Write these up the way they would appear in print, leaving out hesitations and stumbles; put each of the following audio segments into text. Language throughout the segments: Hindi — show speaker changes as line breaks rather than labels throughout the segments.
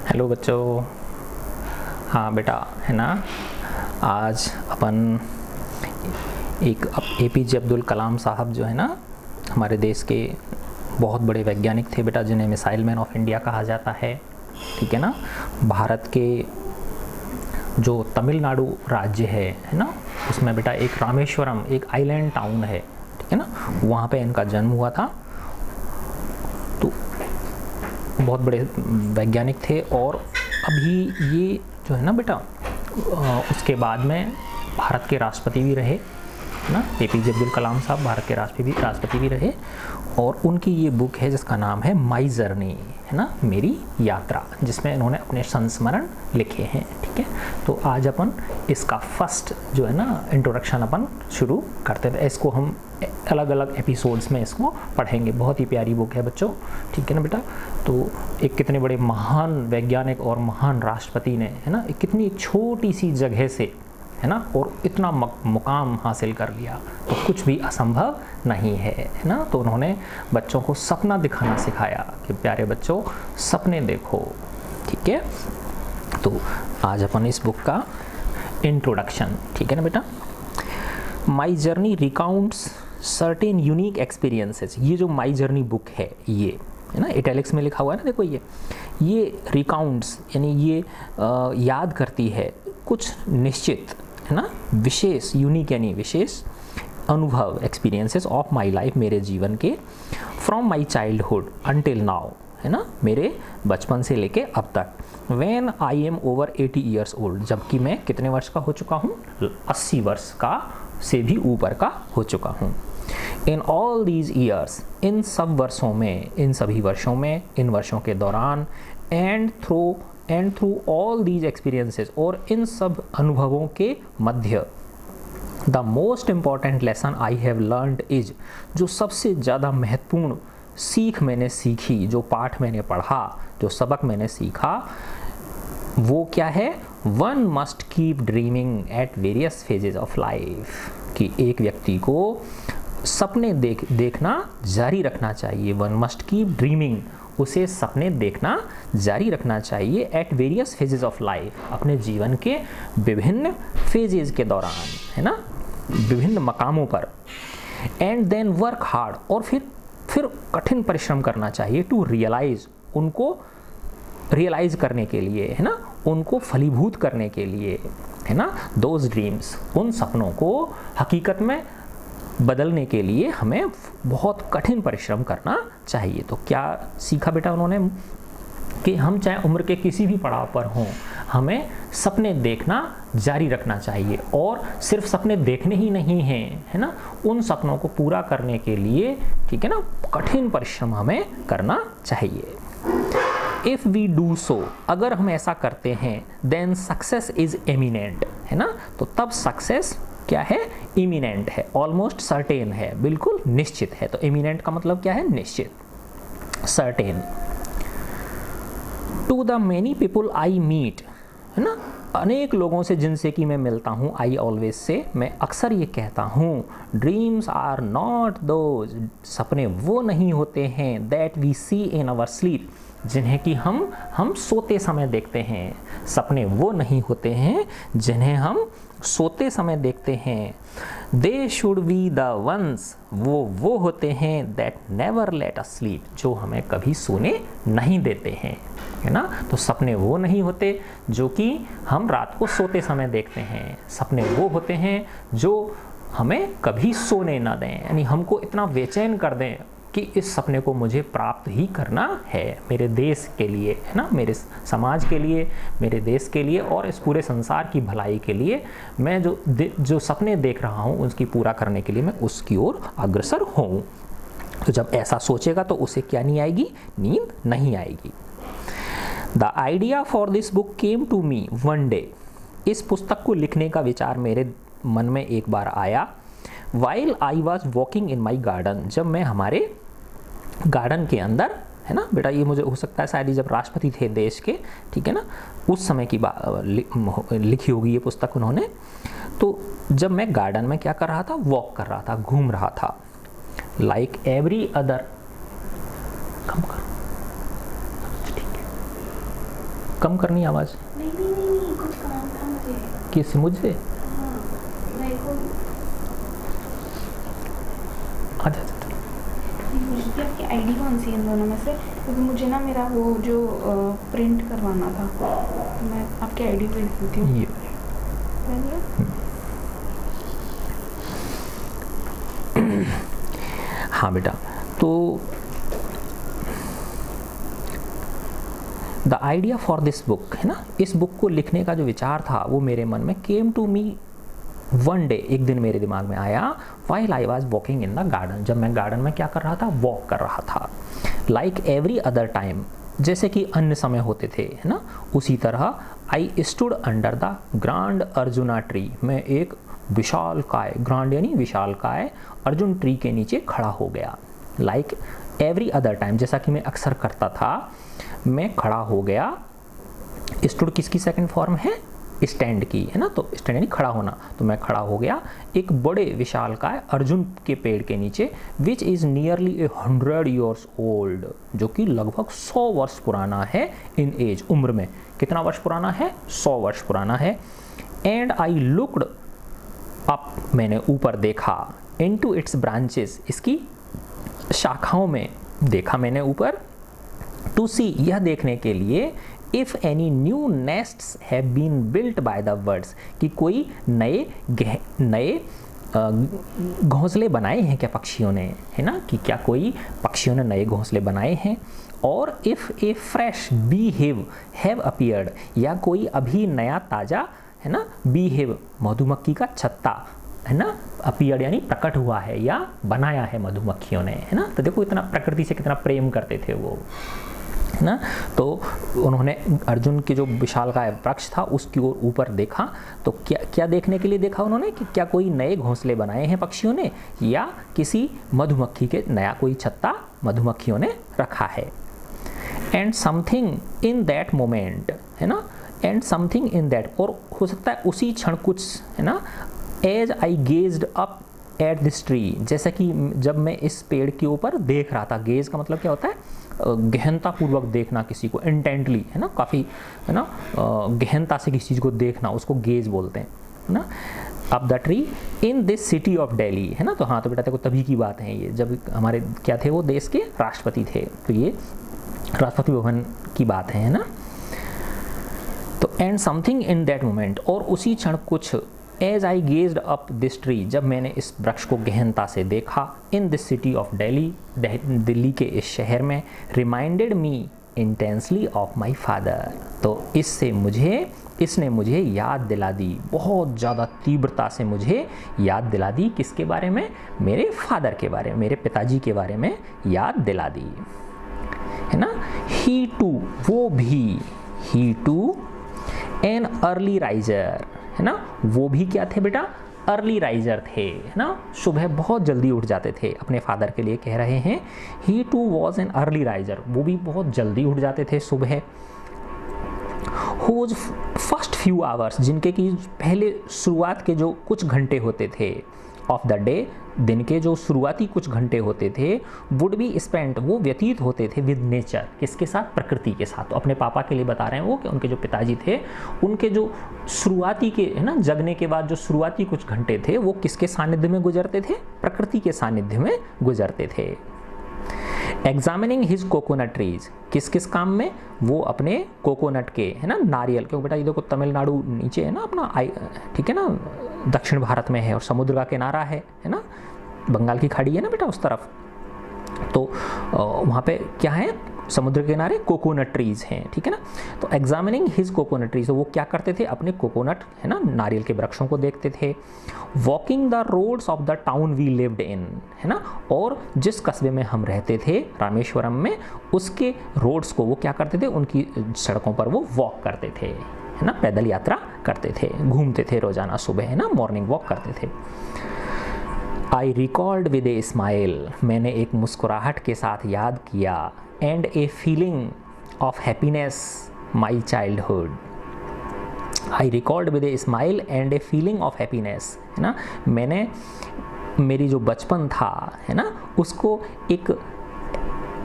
हेलो बच्चों। हाँ बेटा, है ना। आज अपन एक एपीजे अब्दुल कलाम साहब जो है ना, हमारे देश के बहुत बड़े वैज्ञानिक थे बेटा, जिन्हें मिसाइल मैन ऑफ इंडिया कहा जाता है। ठीक है ना। भारत के जो तमिलनाडु राज्य है ना, उसमें बेटा एक रामेश्वरम, एक आइलैंड टाउन है, ठीक है ना, वहाँ पे इनका जन्म हुआ था। तो बहुत बड़े वैज्ञानिक थे। और अभी ये जो है ना बेटा, उसके बाद में भारत के राष्ट्रपति भी रहे ना। एपीजे अब्दुल कलाम साहब भारत के राष्ट्रपति भी रहे। और उनकी ये बुक है जिसका नाम है माई जर्नी, है ना, मेरी यात्रा, जिसमें इन्होंने अपने संस्मरण लिखे हैं। ठीक है। तो आज अपन इसका फर्स्ट जो है ना इंट्रोडक्शन अपन शुरू करते हैं। इसको हम अलग अलग एपिसोड्स में इसको पढ़ेंगे। बहुत ही प्यारी बुक है बच्चों, ठीक है ना बेटा। तो एक कितने बड़े महान वैज्ञानिक और महान राष्ट्रपति ने, है ना, एक कितनी छोटी सी जगह से, है ना, और इतना मुकाम हासिल कर लिया, तो कुछ भी असंभव नहीं है ना। तो उन्होंने बच्चों को सपना दिखाना सिखाया कि प्यारे बच्चों सपने देखो। ठीक है। तो आज अपन इस बुक का इंट्रोडक्शन, ठीक है ना बेटा। My journey recounts certain unique experiences. ये जो माई जर्नी बुक है, ये है ना, इटैलिक्स में लिखा हुआ है ना, देखो ये रिकाउंट्स यानी ये याद करती है कुछ निश्चित, है ना, विशेष, यूनिक यानी विशेष अनुभव, एक्सपीरियंसेस ऑफ माई लाइफ, मेरे जीवन के, from my childhood until now, है ना, मेरे बचपन से लेके अब तक। When I am over 80 years old, जबकि मैं कितने वर्ष का हो चुका हूँ, 80 वर्ष का से भी ऊपर का हो चुका हूँ। इन ऑल दीज ईयर्स, इन सब वर्षों में, इन सभी वर्षों में, इन वर्षों के दौरान, and through all these experiences, और इन सब अनुभवों के मध्य, the most important lesson I have learned is, जो सबसे ज़्यादा महत्वपूर्ण सीख मैंने सीखी, जो पाठ मैंने पढ़ा, जो सबक मैंने सीखा, वो क्या है? One must keep dreaming at various phases of life, कि एक व्यक्ति को सपने देखना जारी रखना चाहिए। वन मस्ट कीप ड्रीमिंग, उसे सपने देखना जारी रखना चाहिए। At various phases of life, अपने जीवन के विभिन्न फेजेस के दौरान, है ना, विभिन्न मकामों पर। एंड देन वर्क हार्ड, और फिर कठिन परिश्रम करना चाहिए। टू रियलाइज, उनको रियलाइज करने के लिए, है ना, उनको फलीभूत करने के लिए, है ना, दोज ड्रीम्स, उन सपनों को हकीकत में बदलने के लिए हमें बहुत कठिन परिश्रम करना चाहिए। तो क्या सीखा बेटा उन्होंने? कि हम चाहे उम्र के किसी भी पड़ाव पर हों, हमें सपने देखना जारी रखना चाहिए। और सिर्फ सपने देखने ही नहीं हैं, है ना, उन सपनों को पूरा करने के लिए, ठीक है ना, कठिन परिश्रम हमें करना चाहिए। इफ़ वी डू सो, अगर हम ऐसा करते हैं, देन सक्सेस इज एमिनेंट, है ना, तो तब सक्सेस क्या है? इमिनेंट है, ऑलमोस्ट सर्टेन है, बिल्कुल निश्चित है। तो इमिनेंट का मतलब क्या है? निश्चित, certain. To the many people I meet, है ना, अनेक लोगों से जिनसे कि मैं मिलता हूँ, आई ऑलवेज से, मैं अक्सर ये कहता हूँ, ड्रीम्स आर नॉट दोज, सपने वो नहीं होते हैं, that we see in our sleep, जिन्हें कि हम सोते समय देखते हैं। सपने वो नहीं होते हैं जिन्हें हम सोते समय देखते हैं। They should be the ones, वो होते हैं, that never let us sleep, जो हमें कभी सोने नहीं देते हैं, है ना। तो सपने वो नहीं होते जो कि हम रात को सोते समय देखते हैं। सपने वो होते हैं जो हमें कभी सोने ना दें, यानी हमको इतना बेचैन कर दें कि इस सपने को मुझे प्राप्त ही करना है, मेरे देश के लिए, है ना, मेरे समाज के लिए, मेरे देश के लिए, और इस पूरे संसार की भलाई के लिए मैं जो सपने देख रहा हूँ, उसकी पूरा करने के लिए मैं उसकी ओर अग्रसर हूँ। तो जब ऐसा सोचेगा तो उसे क्या नहीं आएगी? नींद नहीं आएगी। The idea for this book came to me one day, इस पुस्तक को लिखने का विचार मेरे मन में एक बार आया। While I was walking in my garden, जब मैं हमारे गार्डन के अंदर, है ना बेटा, ये मुझे हो सकता है शायद जब राष्ट्रपति थे देश के, ठीक है ना, उस समय की लिखी होगी ये पुस्तक उन्होंने। तो जब मैं गार्डन में क्या कर रहा था? वॉक कर रहा था, घूम रहा था। लाइक एवरी अदर, कम करो, ठीक है, कम करनी आवाज़।
नहीं नहीं नहीं नहीं, कुछ काम था मुझे।
किस मुझसे?
हाँ, मेरे को
अच्छा,
पूछती थी आपकी आईडी कौन सी है इन दोनों में से, क्योंकि मुझे ना मेरा वो जो प्रिंट करवाना था, तो मैं आपकी आईडी भेज देती हूँ।
ये हाँ बेटा, तो the idea for this book है ना, इस बुक को लिखने का जो विचार था वो मेरे मन में came to me one day, एक दिन मेरे दिमाग में आया while I was walking in the garden, जब मैं गार्डन में क्या कर रहा था, वॉक कर रहा था। लाइक एवरी अदर टाइम, जैसे कि अन्य समय होते थे है ना, उसी तरह I stood under the grand arjuna tree, मैं एक विशाल काय, ग्रांड यानी विशाल काय अर्जुन ट्री के नीचे खड़ा हो गया। लाइक एवरी अदर टाइम, जैसा कि मैं अक्सर करता था, मैं खड़ा हो गया। स्टूड किसकी सेकंड फॉर्म है, स्टैंड की है ना, तो स्टैंड यानी खड़ा होना, तो मैं खड़ा हो गया एक बड़े विशालकाय अर्जुन के पेड़ के नीचे, which is nearly 100 years old, जो कि लगभग 100 वर्ष पुराना है इन एज, उम्र में कितना वर्ष पुराना है, 100 वर्ष पुराना है। एंड आई लुक्ड अप, मैंने ऊपर देखा, इनटू इट्स ब्रांचेस, इसकी शाखाओं में देखा मैंने ऊपर, टू सी, यह देखने के लिए, if any new nests have been built by the birds, कि कोई नए घोंसले बनाए हैं क्या पक्षियों ने, है ना, कि क्या कोई पक्षियों ने नए घोंसले बनाए हैं। और if a fresh bee have appeared, या कोई अभी नया ताज़ा है ना, बी हिव मधुमक्खी का छत्ता है ना, अपीयर्ड यानी प्रकट हुआ है या बनाया है मधुमक्खियों ने, है ना। तो देखो इतना प्रकृति से कितना प्रेम करते थे वो, है ना। तो उन्होंने अर्जुन के जो विशालकाय वृक्ष था उसकी ओर ऊपर देखा, तो क्या क्या देखने के लिए देखा उन्होंने, कि क्या कोई नए घोंसले बनाए हैं पक्षियों ने, या किसी मधुमक्खी के नया कोई छत्ता मधुमक्खियों ने रखा है। And something in that moment, है ना, एंड समथिंग इन दैट, और हो सकता है उसी क्षण कुछ, है ना, as I gazed up at this tree, जैसा कि जब मैं इस पेड़ के ऊपर देख रहा था, गेज का मतलब क्या होता है, गहनता पूर्वक देखना किसी को, इंटेंटली, है ना, काफ़ी, है ना, गहनता से किसी चीज़ को देखना, उसको गेज बोलते हैं, है ना। अब the tree in this city of Delhi, है ना। तो हाँ, तो बेटा देखो तभी की बात है ये, जब हमारे क्या थे, वो देश के राष्ट्रपति थे, तो ये राष्ट्रपति भवन की बात है ना। तो and something in that moment, और उसी क्षण कुछ, as I gazed up this tree, जब मैंने इस वृक्ष को गहनता से देखा, in this city of Delhi, Delhi के इस शहर में, reminded me intensely of my father, तो इसने मुझे याद दिला दी, बहुत ज़्यादा तीव्रता से मुझे याद दिला दी, किसके बारे में, मेरे फादर के बारे में, मेरे पिताजी के बारे में याद दिला दी, है ना। ही टू, वो भी, ही टू एन अर्ली राइजर, है ना, वो भी क्या थे बेटा, अर्ली राइजर थे, है ना, सुबह बहुत जल्दी उठ जाते थे, अपने फादर के लिए कह रहे हैं। He too was an early riser, वो भी बहुत जल्दी उठ जाते थे सुबह। हुज फर्स्ट फ्यू आवर्स, जिनके की पहले शुरुआत के जो कुछ घंटे होते थे, ऑफ द डे, दिन के जो शुरुआती कुछ घंटे होते थे, वुड बी स्पेंट, वो व्यतीत होते थे, विद नेचर, किसके साथ, प्रकृति के साथ। तो अपने पापा के लिए बता रहे हैं वो, कि उनके जो पिताजी थे, उनके जो शुरुआती के, है ना, जगने के बाद जो शुरुआती कुछ घंटे थे, वो किसके सानिध्य में गुजरते थे, प्रकृति के सानिध्य में गुजरते थे। एग्जामिनिंग हिज कोकोनट ट्रीज, किस किस काम में, वो अपने कोकोनट के, है ना, नारियल, क्योंकि बेटा ये देखो तमिलनाडु नीचे है ना अपना, ठीक है ना, दक्षिण भारत में है, और समुद्र का किनारा है ना, बंगाल की खाड़ी है ना बेटा उस तरफ, तो वहाँ पे क्या है, समुद्र के किनारे कोकोनट ट्रीज हैं, ठीक है ना। तो एग्जामिनिंग हिज कोकोनट ट्रीज, तो वो क्या करते थे, अपने कोकोनट, है ना, नारियल के वृक्षों को देखते थे। Walking the roads of the town we lived in, है ना, और जिस कस्बे में हम रहते थे रामेश्वरम में, उसके रोड्स को वो क्या करते थे, उनकी सड़कों पर वो वॉक करते थे, है ना, पैदल यात्रा करते थे, घूमते थे रोजाना सुबह, है ना, मॉर्निंग वॉक करते थे। आई रिकॉल्ड विद ए स्माइल, मैंने एक मुस्कुराहट के साथ याद किया, and a feeling of happiness my childhood. I recalled with a smile and a feeling of happiness, है ना, मैंने मेरी जो बचपन था, है ना, उसको एक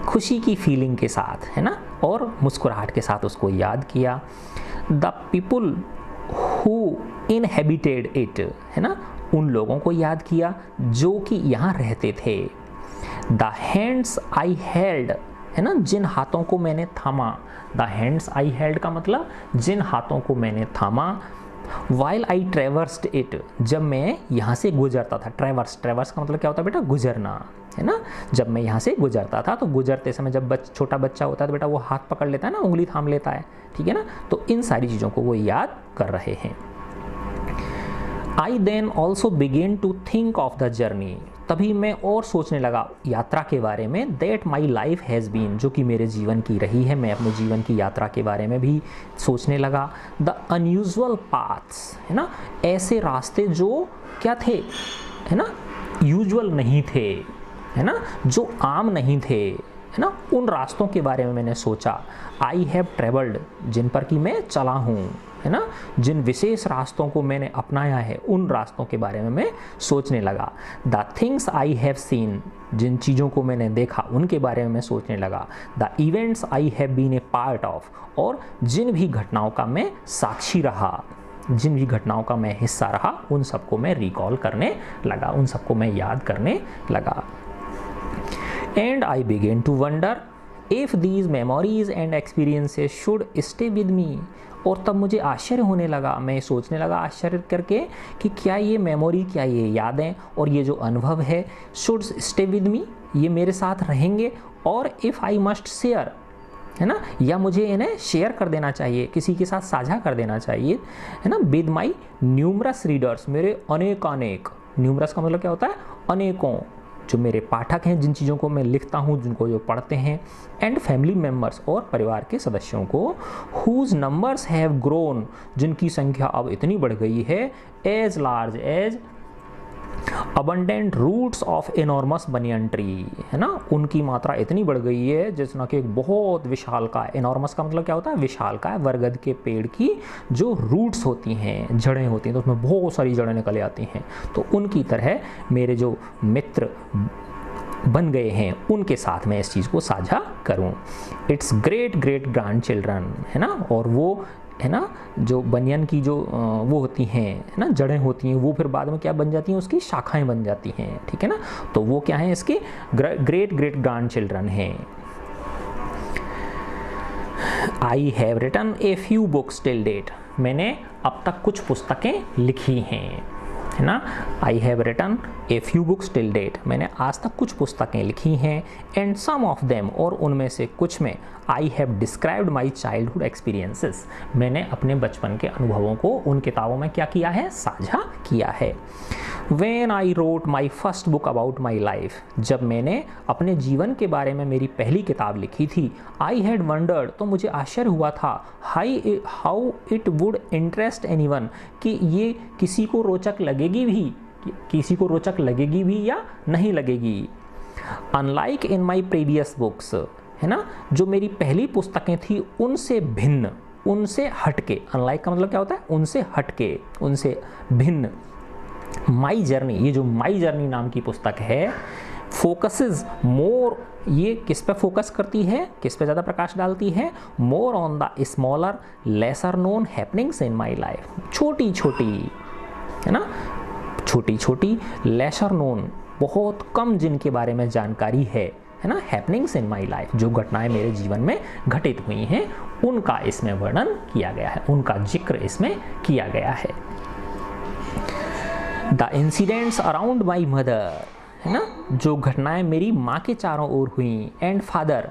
खुशी की फीलिंग के साथ, है ना, और मुस्कुराहट के साथ उसको याद किया। The people who inhabited it, है ना, उन लोगों को याद किया जो कि यहाँ रहते थे। द हैंड्स आई हेल्ड, है ना, जिन हाथों को मैंने थामा। द हैंड्स आई हेल्ड का मतलब जिन हाथों को मैंने थामा। वाइल आई ट्रेवर्स्ड इट, जब मैं यहाँ से गुजरता था। ट्रेवर्स का मतलब क्या होता है बेटा? गुजरना, है ना। जब मैं यहाँ से गुजरता था, तो गुजरते समय जब छोटा बच्चा होता है तो बेटा वो हाथ पकड़ लेता है ना, उंगली थाम लेता है, ठीक है ना। तो इन सारी चीज़ों को वो याद कर रहे हैं। I then also began to think of the journey, तभी मैं और सोचने लगा यात्रा के बारे में। That my life has been, जो कि मेरे जीवन की रही है, मैं अपने जीवन की यात्रा के बारे में भी सोचने लगा। द अनयूजुअल पाथ्स, है ना, ऐसे रास्ते जो क्या थे, है ना, यूजुअल नहीं थे, है ना, जो आम नहीं थे, है ना, उन रास्तों के बारे में मैंने सोचा। आई हैव ट्रेवल्ड, जिन पर कि मैं चला हूँ, है ना, जिन विशेष रास्तों को मैंने अपनाया है, उन रास्तों के बारे में मैं सोचने लगा। The things I have seen, जिन चीज़ों को मैंने देखा उनके बारे में मैं सोचने लगा। The events I have been a part of, और जिन भी घटनाओं का मैं साक्षी रहा, जिन भी घटनाओं का मैं हिस्सा रहा, उन सबको मैं रिकॉल करने लगा, उन सबको मैं याद करने लगा। And I began to wonder if these memories and experiences should stay with me, और तब मुझे आश्चर्य होने लगा, मैं सोचने लगा आश्चर्य करके कि क्या ये मेमोरी, क्या ये यादें और ये जो अनुभव है, शुड स्टे विद मी, ये मेरे साथ रहेंगे, और इफ़ आई मस्ट शेयर, है ना, या मुझे इन्हें शेयर कर देना चाहिए, किसी के साथ साझा कर देना चाहिए, है ना, विद माई न्यूमरस रीडर्स, मेरे अनेकानेक, न्यूमरस का मतलब क्या होता है? अनेकों, जो मेरे पाठक हैं, जिन चीज़ों को मैं लिखता हूँ, जिनको जो पढ़ते हैं। एंड फैमिली मेम्बर्स, और परिवार के सदस्यों को। हुज नंबर्स हैव ग्रोन, जिनकी संख्या अब इतनी बढ़ गई है। As large as abundant roots of enormous banyan tree, है ना, उनकी मात्रा इतनी बढ़ गई है जिसना कि एक बहुत विशाल का, एनॉर्मस का मतलब क्या होता है? विशाल का, बरगद के पेड़ की जो रूट्स होती हैं, जड़ें होती हैं, तो उसमें बहुत सारी जड़ें निकल आती हैं। तो उनकी तरह मेरे जो मित्र बन गए हैं, उनके साथ मैं इस चीज़ को साझा करूं। It's great great grand children, है ना, और वो, है ना, जो बनियन की जो वो होती हैं, है ना, जड़ें होती हैं, वो फिर बाद में क्या बन जाती हैं? उसकी शाखाएं बन जाती हैं, ठीक है ना। तो वो क्या है? इसके ग्रेट ग्रेट ग्रैंड चिल्ड्रन हैं। I have written a few books till date, मैंने अब तक कुछ पुस्तकें लिखी हैं, है ना। I have written a few books till date, मैंने आज तक कुछ पुस्तकें लिखी हैं। एंड सम ऑफ देम, और उनमें से कुछ में I have described my childhood experiences, मैंने अपने बचपन के अनुभवों को उन किताबों में क्या किया है? साझा किया है। When I wrote my first book about my life, जब मैंने अपने जीवन के बारे में मेरी पहली किताब लिखी थी, I had wondered, तो मुझे आश्चर्य हुआ था, how it would interest anyone, कि ये किसी को रोचक लगेगी भी, किसी को रोचक लगेगी भी या नहीं लगेगी। Unlike in my previous books, है ना, जो मेरी पहली पुस्तकें थी उनसे भिन्न, उनसे हटके, अनलाइक का मतलब क्या होता है? उनसे हटके, उनसे भिन्न। माई जर्नी, ये जो माई जर्नी नाम की पुस्तक है, फोकसेस मोर, ये किस पे फोकस करती है, किस पे ज़्यादा प्रकाश डालती है? More on the smaller lesser known happenings in my life, छोटी छोटी, है ना, छोटी छोटी लेसर नोन, बहुत कम जिनके बारे में जानकारी है ना, हैपनिंग्स इन माई लाइफ, जो घटनाएं मेरे जीवन में घटित हुई हैं, उनका इसमें वर्णन किया गया है, उनका जिक्र इसमें किया गया है। The incidents around my mother, है ना, जो घटनाएं मेरी माँ के चारों ओर हुई। एंड फादर,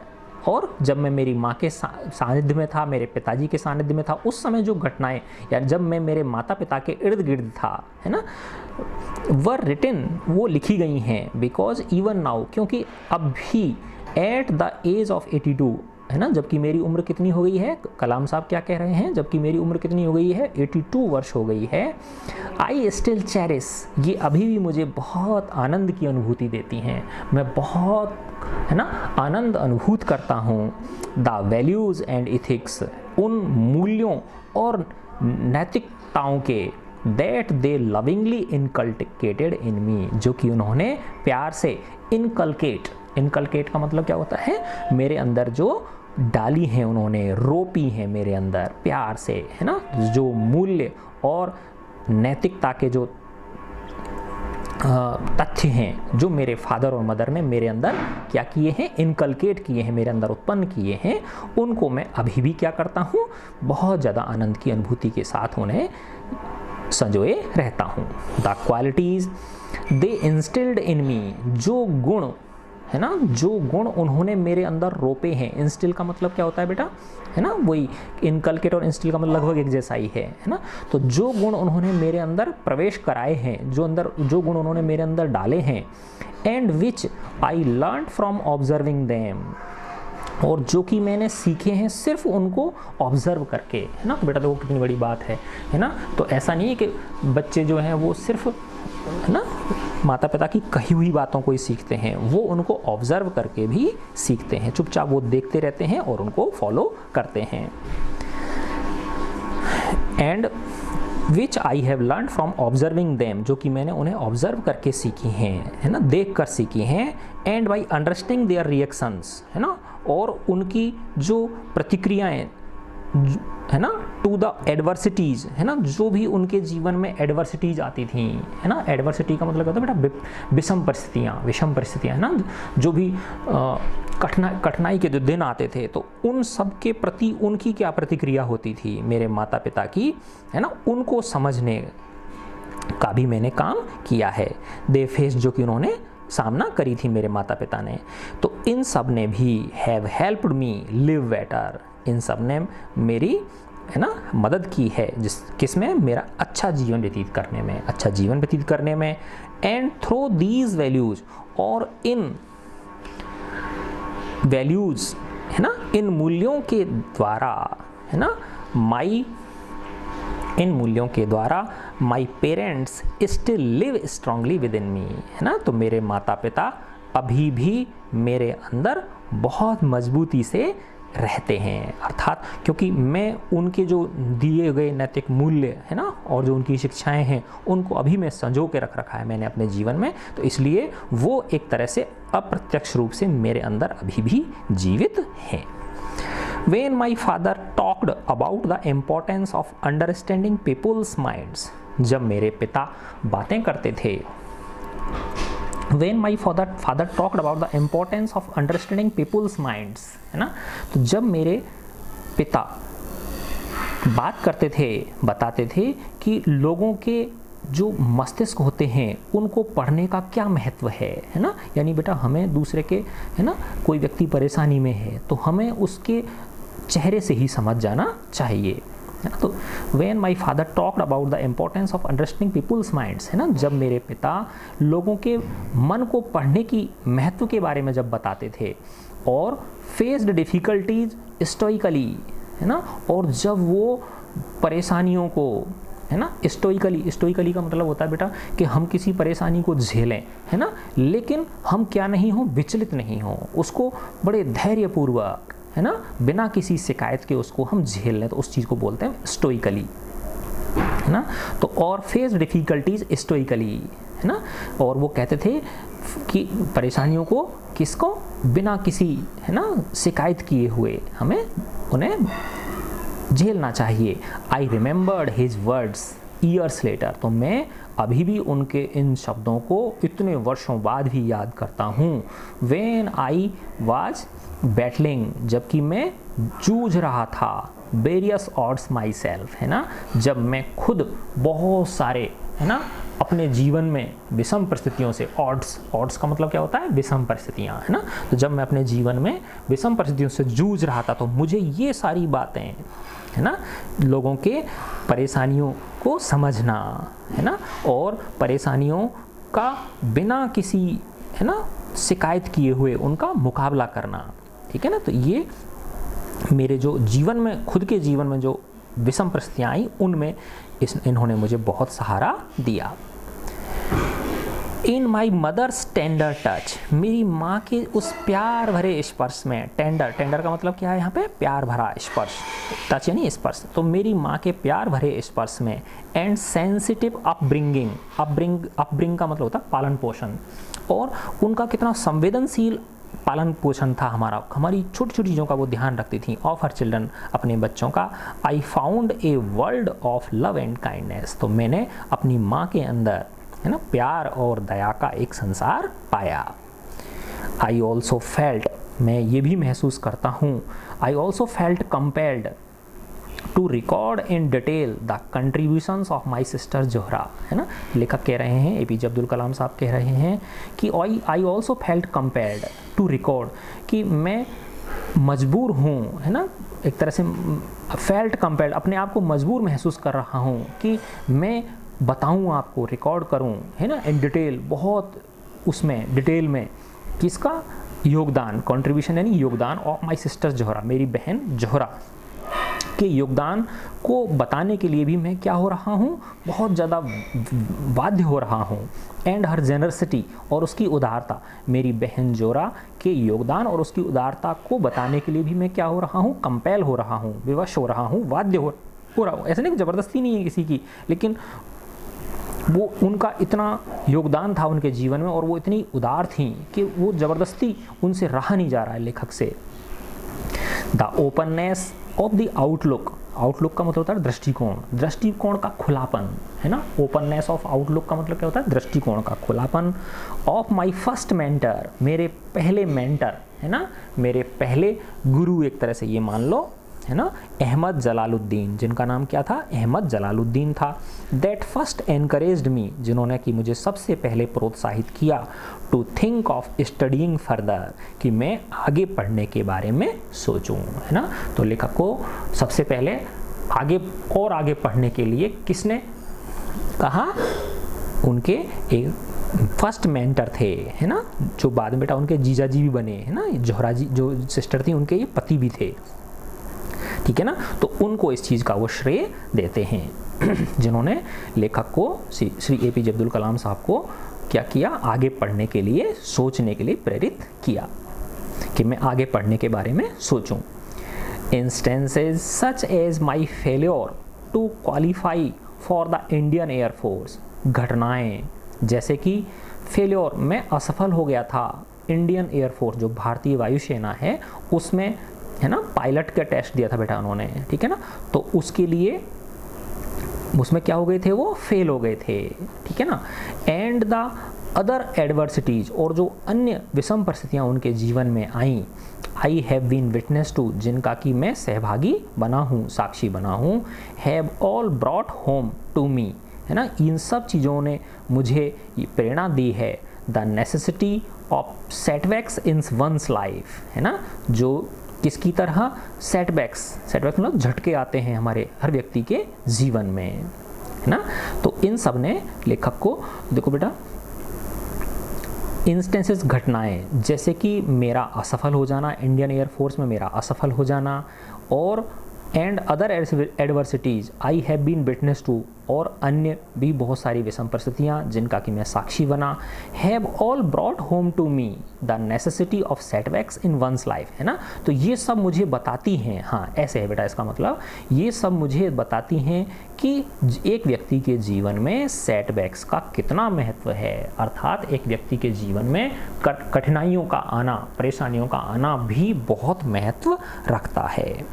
और जब मैं मेरी माँ के सानिध्य में था, मेरे पिताजी के सानिध्य में था, उस समय जो घटनाएं, या जब मैं मेरे माता पिता के इर्द गिर्द था, है ना, वर रिटन, वो लिखी गई हैं। बिकॉज इवन नाउ, क्योंकि अब भी एट द एज ऑफ 82, है ना, जबकि मेरी उम्र कितनी हो गई है? कलाम साहब क्या कह रहे हैं? जबकि मेरी उम्र कितनी हो गई है? 82 वर्ष हो गई है। आई स्टिल चेरिश, ये अभी भी मुझे बहुत आनंद की अनुभूति देती हैं, मैं बहुत, है ना, आनंद अनुभूत करता हूँ। द वैल्यूज़ एंड इथिक्स, उन मूल्यों और नैतिकताओं के, दैट दे लविंगली इनकल्टिकेटेड इन मी, जो कि उन्होंने प्यार से इनकलकेट, इनकलकेट का मतलब क्या होता है, मेरे अंदर जो डाली हैं उन्होंने, रोपी हैं मेरे अंदर प्यार से, है ना, जो मूल्य और नैतिकता के जो तथ्य हैं जो मेरे फादर और मदर ने मेरे अंदर क्या किए हैं, इनकलकेट किए हैं, मेरे अंदर उत्पन्न किए हैं, उनको मैं अभी भी क्या करता हूँ, बहुत ज़्यादा आनंद की अनुभूति के साथ उन्हें संजोए रहता हूँ। द क्वालिटीज़ दे इंस्टिल्ड इन मी, जो गुण है ना, जो गुण उन्होंने मेरे अंदर रोपे हैं। इंस्टिल का मतलब क्या होता है बेटा, है ना, वही इनकलकेट और इंस्टिल का मतलब लगभग एक जैसा ही है ना। तो जो गुण उन्होंने मेरे अंदर प्रवेश कराए हैं, जो गुण उन्होंने मेरे अंदर डाले हैं, and which I learn from observing them, और जो कि मैंने सीखे हैं सिर्फ उनको ऑब्जर्व करके, है ना। तो बेटा देखो कितनी बड़ी बात है ना। तो ऐसा नहीं है कि बच्चे जो हैं वो सिर्फ, है ना, माता पिता की कही हुई बातों को ही सीखते हैं, वो उनको ऑब्जर्व करके भी सीखते हैं, चुपचाप वो देखते रहते हैं और उनको फॉलो करते हैं। And which I have learn from observing them, जो कि मैंने उन्हें ऑब्जर्व करके सीखी हैं, है ना, देख कर सीखी हैं। And by understanding their reactions, है ना, और उनकी जो प्रतिक्रियाएं, है ना, टू द एडवर्सिटीज़, है ना, जो भी उनके जीवन में एडवर्सिटीज़ आती थी, है ना। एडवर्सिटी का मतलब होता है बेटा विषम परिस्थितियाँ, है ना, जो भी कठिनाई के जो दिन आते थे, तो उन सब के प्रति उनकी क्या प्रतिक्रिया होती थी मेरे माता पिता की, है ना, उनको समझने का भी मैंने काम किया है। दे फेस, जो कि उन्होंने सामना करी थी मेरे माता पिता ने। तो इन सब ने भी have helped me live better, इन सब ने मेरी, है ना, मदद की है किसमें, मेरा अच्छा जीवन व्यतीत करने में, एंड थ्रू दीज वैल्यूज, और इन वैल्यूज, है ना, इन मूल्यों के द्वारा, है ना, इन मूल्यों के द्वारा my parents still live strongly within me, है ना। तो मेरे माता पिता अभी भी मेरे अंदर बहुत मजबूती से रहते हैं, अर्थात क्योंकि मैं उनके जो दिए गए नैतिक मूल्य, है ना, और जो उनकी शिक्षाएं हैं, उनको अभी मैं संजो के रखा है मैंने अपने जीवन में, तो इसलिए वो एक तरह से अप्रत्यक्ष रूप से मेरे अंदर अभी भी जीवित हैं। When my father talked about the importance of understanding people's minds, जब मेरे पिता बातें करते थे, when my father talked about the importance of understanding people's minds, है ना, तो जब मेरे पिता बात करते थे, बताते थे कि लोगों के जो मस्तिष्क होते हैं उनको पढ़ने का क्या महत्व है ना, यानी बेटा हमें दूसरे के, है ना, कोई व्यक्ति परेशानी में है तो हमें उसके चेहरे से ही समझ जाना चाहिए, है ना। तो when my father talked about the importance of understanding people's minds, है ना, जब मेरे पिता लोगों के मन को पढ़ने की महत्व के बारे में जब बताते थे, और फेस्ड डिफ़िकल्टीज स्टोइकली, है ना, और जब वो परेशानियों को, है ना, स्टोइकली का मतलब होता है बेटा कि हम किसी परेशानी को झेलें, है ना, लेकिन हम क्या नहीं हो, विचलित नहीं हो, उसको बड़े धैर्यपूर्वक, है ना, बिना किसी शिकायत के उसको हम झेल लें, तो उस चीज़ को बोलते हैं स्टोइकली, है ना। तो और फेस डिफ़िकल्टीज स्टोइकली, है ना, और वो कहते थे कि परेशानियों को किसको, बिना किसी, है ना, शिकायत किए हुए हमें उन्हें झेलना चाहिए। I remembered his words years later, तो मैं अभी भी उनके इन शब्दों को इतने वर्षों बाद भी याद करता हूँ। व्हेन आई वाज बैटलिंग, जबकि मैं जूझ रहा था, वेरियस ऑड्स माई सेल्फ, है ना, जब मैं खुद बहुत सारे, है ना, अपने जीवन में विषम परिस्थितियों से, ऑड्स का मतलब क्या होता है, विषम परिस्थितियाँ, है ना। तो जब मैं अपने जीवन में विषम परिस्थितियों से जूझ रहा था तो मुझे ये सारी बातें, है ना, लोगों के परेशानियों को समझना, है ना, और परेशानियों का बिना किसी, है ना, शिकायत किए हुए उनका मुकाबला करना, ठीक है ना। तो ये मेरे जो जीवन में, खुद के जीवन में जो विषम परिस्थितियाँ आई, उनमें इन्होंने मुझे बहुत सहारा दिया। इन माई मदर्स टेंडर टच, मेरी माँ के उस प्यार भरे स्पर्श में, टेंडर का मतलब क्या है यहाँ पे, प्यार भरा स्पर्श, टच यानी स्पर्श, तो मेरी माँ के प्यार भरे स्पर्श में, एंड सेंसिटिव अपब्रिंग का मतलब होता है पालन पोषण, और उनका कितना संवेदनशील पालन पोषण था हमारा, हमारी छोटी छोटी चीज़ों का वो ध्यान रखती थी, ऑफ हर चिल्ड्रन, अपने बच्चों का। I found a world of love and kindness, तो मैंने अपनी माँ के अंदर, है ना, प्यार और दया का एक संसार पाया। आई ऑल्सो फेल्ट, मैं ये भी महसूस करता हूँ, I also felt compelled to record in detail the contributions of my sister Zohra, है ना। लेखक कह रहे हैं, APJ अब्दुल कलाम साहब कह रहे हैं कि I also felt compelled to record, कि मैं मजबूर हूँ, है ना, एक तरह से फेल्ट कंपेल्ड, अपने आप को मजबूर महसूस कर रहा हूँ कि मैं बताऊँ आपको, रिकॉर्ड करूँ, है ना, इन डिटेल, बहुत उसमें डिटेल में, किसका योगदान, कंट्रीब्यूशन यानी योगदान, ऑफ माई सिस्टर जोहरा, मेरी बहन जोहरा के योगदान को बताने के लिए भी मैं क्या हो रहा हूँ, बहुत ज़्यादा बाध्य हो रहा हूँ। एंड हर जेनरसिटी, और उसकी उदारता, मेरी बहन जोहरा के योगदान और उसकी उदारता को बताने के लिए भी मैं क्या हो रहा हूँ, कंपेल हो रहा हूँ, विवश हो रहा हूँ, बाध्य हो रहा हूँ। ऐसा नहीं, ज़बरदस्ती नहीं है किसी की, लेकिन वो उनका इतना योगदान था उनके जीवन में और वो इतनी उदार थी कि वो ज़बरदस्ती उनसे रहा नहीं जा रहा है लेखक से। The openness of the outlook, outlook का मतलब होता है दृष्टिकोण, दृष्टिकोण का खुलापन, है ना। ओपननेस ऑफ आउटलुक का मतलब क्या होता है, दृष्टिकोण का खुलापन। ऑफ माई फर्स्ट मेंटर, मेरे पहले मेंटर, है ना, मेरे पहले गुरु, एक तरह से ये मान लो, है ना, अहमद जलालुद्दीन, जिनका नाम क्या था, अहमद जलालुद्दीन था। दैट फर्स्ट एनकरेज्ड मी, जिन्होंने कि मुझे सबसे पहले प्रोत्साहित किया, to think of studying further, कि मैं आगे पढ़ने के बारे में सोचूं, है ना। तो लेखक को सबसे पहले आगे और आगे पढ़ने के लिए किसने कहा, उनके एक फर्स्ट मेंटर थे, है ना, जो बाद में बेटा उनके जीजा जी भी बने, है ना, जोहरा जी जो सिस्टर थी उनके ये पति भी थे, ठीक है ना। तो उनको इस चीज़ का वो श्रेय देते हैं जिन्होंने लेखक को, श्री APJ अब्दुल कलाम साहब को क्या किया, आगे पढ़ने के लिए, सोचने के लिए प्रेरित किया कि मैं आगे पढ़ने के बारे में सोचूं। Instances such as my failure to qualify for the Indian Air Force, घटनाएं जैसे कि फेल्योर, मैं असफल हो गया था, इंडियन एयरफोर्स जो भारतीय वायुसेना है उसमें, है ना, पायलट का टेस्ट दिया था बेटा उन्होंने, ठीक है ना, तो उसके लिए उसमें क्या हो गए थे, वो फेल हो गए थे, ठीक है ना। एंड द अदर एडवर्सिटीज, और जो अन्य विषम परिस्थितियाँ उनके जीवन में आईं, I have been witness to, जिनका कि मैं सहभागी बना हूँ, साक्षी बना हूँ, have all brought home to me, है ना, इन सब चीज़ों ने मुझे प्रेरणा दी है, the necessity of setbacks in one's life, है ना, जो किसकी तरह, सेटबैक्स, सेटबैक्स मतलब झटके आते हैं हमारे हर व्यक्ति के जीवन में, है ना। तो इन सब ने लेखक को, देखो बेटा, इंस्टेंसेस, घटनाएं जैसे कि मेरा असफल हो जाना, इंडियन एयरफोर्स में मेरा असफल हो जाना, और and other adversities I have been witness to, और अन्य भी बहुत सारी विषम परिस्थितियाँ जिनका कि मैं साक्षी बना, have all brought home to me the necessity of setbacks in one's life, है ना। तो ये सब मुझे बताती हैं, हाँ ऐसे है बेटा इसका मतलब, ये सब मुझे बताती हैं कि एक व्यक्ति के जीवन में सेटबैक्स का कितना महत्व है, अर्थात एक व्यक्ति के जीवन में कठिनाइयों का आना, परेशानियों का आना भी बहुत महत्व रखता है।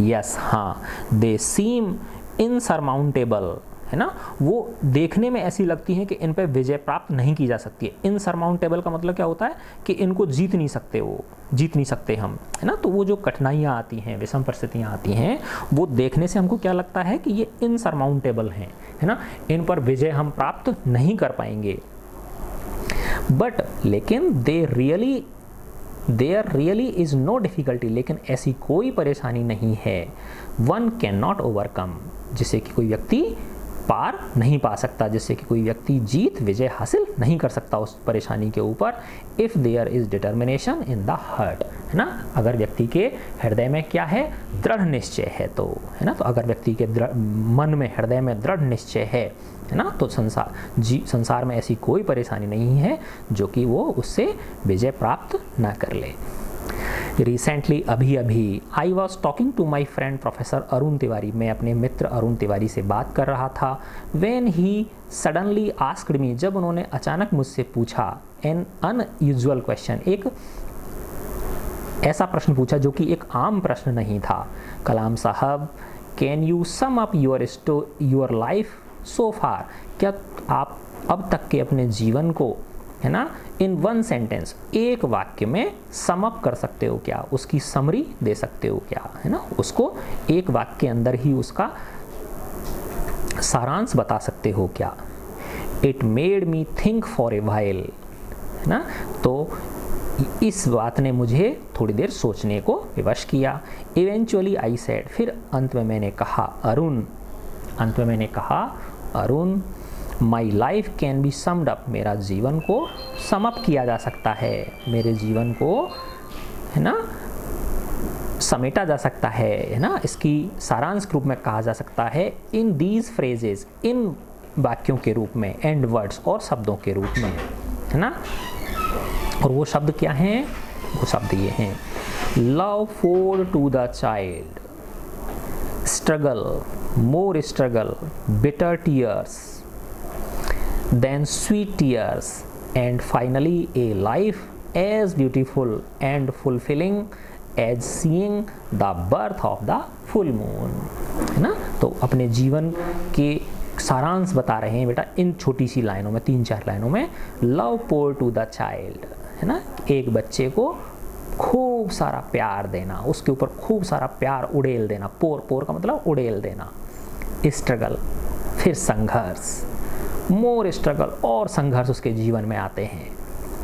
यस, हाँ, दे सीम इनसरमाउंटेबल, है ना, वो देखने में ऐसी लगती हैं कि इन पर विजय प्राप्त नहीं की जा सकती है। इनसरमाउंटेबल का मतलब क्या होता है कि इनको जीत नहीं सकते, वो जीत नहीं सकते हम, है ना। तो वो जो कठिनाइयाँ आती हैं, विषम परिस्थितियाँ आती हैं, वो देखने से हमको क्या लगता है कि ये इनसरमाउंटेबल हैं, है ना, इन पर विजय हम प्राप्त नहीं कर पाएंगे। बट लेकिन there really is no difficulty, लेकिन ऐसी कोई परेशानी नहीं है, वन कैन नॉट ओवरकम, जिसे कि कोई व्यक्ति पार नहीं पा सकता, जिससे कि कोई व्यक्ति जीत, विजय हासिल नहीं कर सकता उस परेशानी के ऊपर, if there is determination in the heart, है ना, अगर व्यक्ति के हृदय में क्या है, दृढ़ निश्चय है, तो है ना, तो अगर व्यक्ति के मन में, हृदय में दृढ़ निश्चय है ना, तो संसार में ऐसी कोई परेशानी नहीं है जो कि वो उससे विजय प्राप्त ना कर ले। रिसेंटली, अभी I was talking to my friend professor Arun Tiwari, मैं अपने मित्र अरुण तिवारी से बात कर रहा था। When he suddenly asked me, जब उन्होंने अचानक मुझसे पूछा, एन अनयूजुअल क्वेश्चन, एक ऐसा प्रश्न पूछा जो कि एक आम प्रश्न नहीं था। कलाम साहब, can you sum up your life so far, क्या आप अब तक के अपने जीवन को, है ना, इन वन सेंटेंस, एक वाक्य में सम अप कर सकते हो क्या, उसकी समरी दे सकते हो क्या, है ना, उसको एक वाक्य के अंदर ही उसका सारांश बता सकते हो क्या। It made me think for a while, है ना, तो इस बात ने मुझे थोड़ी देर सोचने को विवश किया। इवेंचुअली आई सेड, फिर अंत में मैंने कहा, Arun, my life can be summed up, मेरा जीवन को सम अप किया जा सकता है, मेरे जीवन को, है ना, समेटा जा सकता है ना, इसकी सारांश रूप में कहा जा सकता है, इन दीज फ्रेजेस, इन वाक्यों के रूप में, एंड वर्ड्स, और शब्दों के रूप में, है ना। और वो शब्द क्या हैं? वो शब्द ये हैं, love for to the child, struggle, more struggle, bitter tears, then sweet tears, and finally a life as beautiful and fulfilling as seeing the birth of the full moon, है ना। तो अपने जीवन के सारांश बता रहे हैं बेटा इन छोटी सी लाइनों में, 3-4 लाइनों में। Love pour to the child, है ना, एक बच्चे को खूब सारा प्यार देना, उसके ऊपर खूब सारा प्यार उड़ेल देना, पोर का मतलब उड़ेल देना। स्ट्रगल, फिर संघर्ष, मोर स्ट्रगल, और संघर्ष उसके जीवन में आते हैं,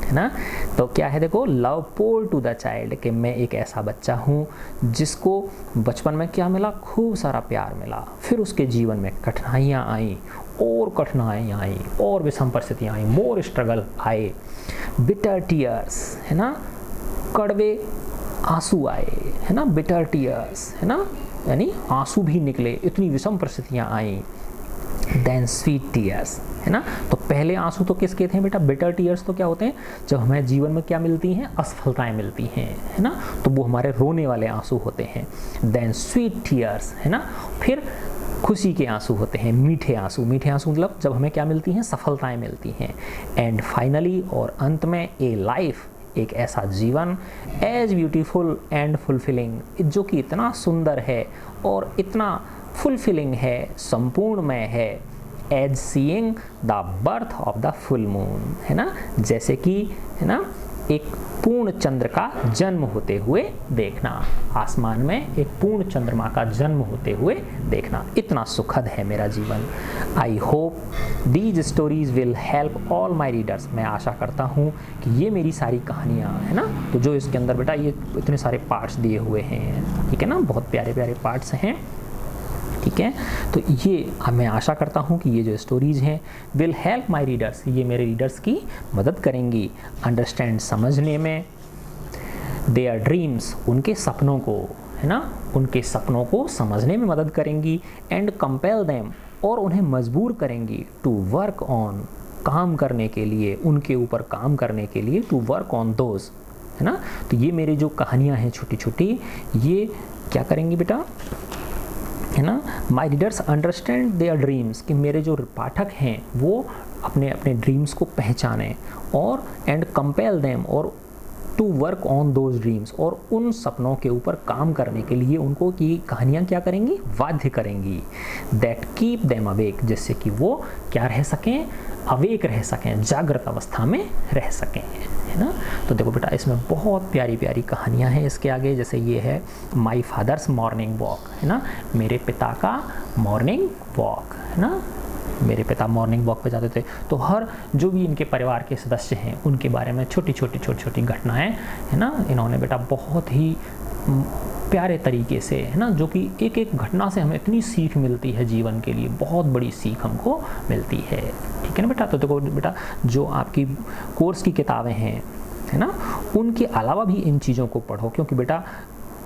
है ना। तो क्या है, देखो, love pour to the child, कि मैं एक ऐसा बच्चा हूँ जिसको बचपन में क्या मिला, खूब सारा प्यार मिला, फिर उसके जीवन में कठिनाइयाँ आई, और विषम परिस्थितियाँ आई, मोर स्ट्रगल आए, बिटर टीयर्स, है ना, कड़वे आंसू आए, है ना, बिटर टीयर्स, है ना, यानी आंसू भी निकले, इतनी विषम परिस्थितियाँ आई। देन स्वीट टीयर्स, है ना। तो पहले आंसू तो किसके थे बेटा? बिटर टीयर्स तो क्या होते हैं, जब हमें जीवन में क्या मिलती हैं, असफलताएं मिलती हैं, है ना, तो वो हमारे रोने वाले आंसू होते हैं। देन स्वीट टीयर्स, है ना, फिर खुशी के आंसू होते हैं, मीठे आंसू मतलब जब हमें क्या मिलती हैं, सफलताएं मिलती हैं। एंड फाइनली, और अंत में, ए लाइफ, एक ऐसा जीवन, एज ब्यूटीफुल एंड फुलफिलिंग, जो कि इतना सुंदर है और इतना फुलफिलिंग है, संपूर्णमय है, as seeing the birth of the full moon, है ना, जैसे कि, है ना, एक पूर्ण चंद्र का जन्म होते हुए देखना, आसमान में एक पूर्ण चंद्रमा का जन्म होते हुए देखना, इतना सुखद है मेरा जीवन। I hope these stories will help all my readers, मैं आशा करता हूँ कि ये मेरी सारी कहानियाँ, है ना, तो जो इसके अंदर बेटा ये इतने सारे पार्ट्स दिए हुए हैं, ठीक है ना, बहुत प्यारे प्यारे पार्ट्स हैं, ठीक है। तो ये मैं आशा करता हूँ कि ये जो स्टोरीज़ हैं विल हेल्प माय रीडर्स, ये मेरे रीडर्स की मदद करेंगी अंडरस्टैंड, समझने में, देयर ड्रीम्स, उनके सपनों को, है ना, उनके सपनों को समझने में मदद करेंगी, एंड कंपेल देम, और उन्हें मजबूर करेंगी, टू वर्क ऑन, काम करने के लिए, उनके ऊपर काम करने के लिए, टू वर्क ऑन दोज, है ना। तो ये मेरी जो कहानियाँ हैं छोटी छोटी, ये क्या करेंगी बेटा, है ना, माई रीडर्स अंडरस्टैंड देयर ड्रीम्स, कि मेरे जो पाठक हैं वो अपने अपने ड्रीम्स को पहचानें, और एंड कंपेल देम, और to work on those dreams, और उन सपनों के ऊपर काम करने के लिए उनको की कहानियाँ क्या करेंगी, बाध्य करेंगी। दैट कीप देम अवेक, जिससे कि वो क्या रह सकें, अवेक रह सकें, जागृत अवस्था में रह सकें, है ना। तो देखो बेटा इसमें बहुत प्यारी प्यारी कहानियाँ हैं इसके आगे, जैसे ये है माई फादर्स मॉर्निंग वॉक, है ना, मेरे पिता का मॉर्निंग वॉक, है ना, मेरे पिता मॉर्निंग वॉक पे जाते थे। तो हर जो भी इनके परिवार के सदस्य हैं उनके बारे में छोटी छोटी घटनाएं, है ना, इन्होंने बेटा बहुत ही प्यारे तरीके से, है ना, जो कि एक एक घटना से हमें इतनी सीख मिलती है जीवन के लिए, बहुत बड़ी सीख हमको मिलती है, ठीक है ना बेटा। तो देखो बेटा जो आपकी कोर्स की किताबें हैं, है ना, उनके अलावा भी इन चीज़ों को पढ़ो, क्योंकि बेटा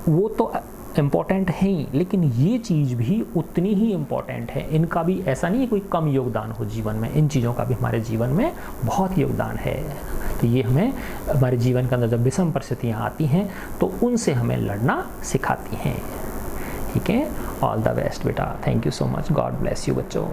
वो तो इम्पॉर्टेंट है ही, लेकिन ये चीज़ भी उतनी ही इम्पॉर्टेंट है, इनका भी ऐसा नहीं है कोई कम योगदान हो जीवन में, इन चीज़ों का भी हमारे जीवन में बहुत योगदान है। तो ये हमें हमारे जीवन के अंदर जब विषम परिस्थितियाँ आती हैं तो उनसे हमें लड़ना सिखाती हैं, ठीक है। ऑल द बेस्ट बेटा, thank you so much, God bless you बच्चों।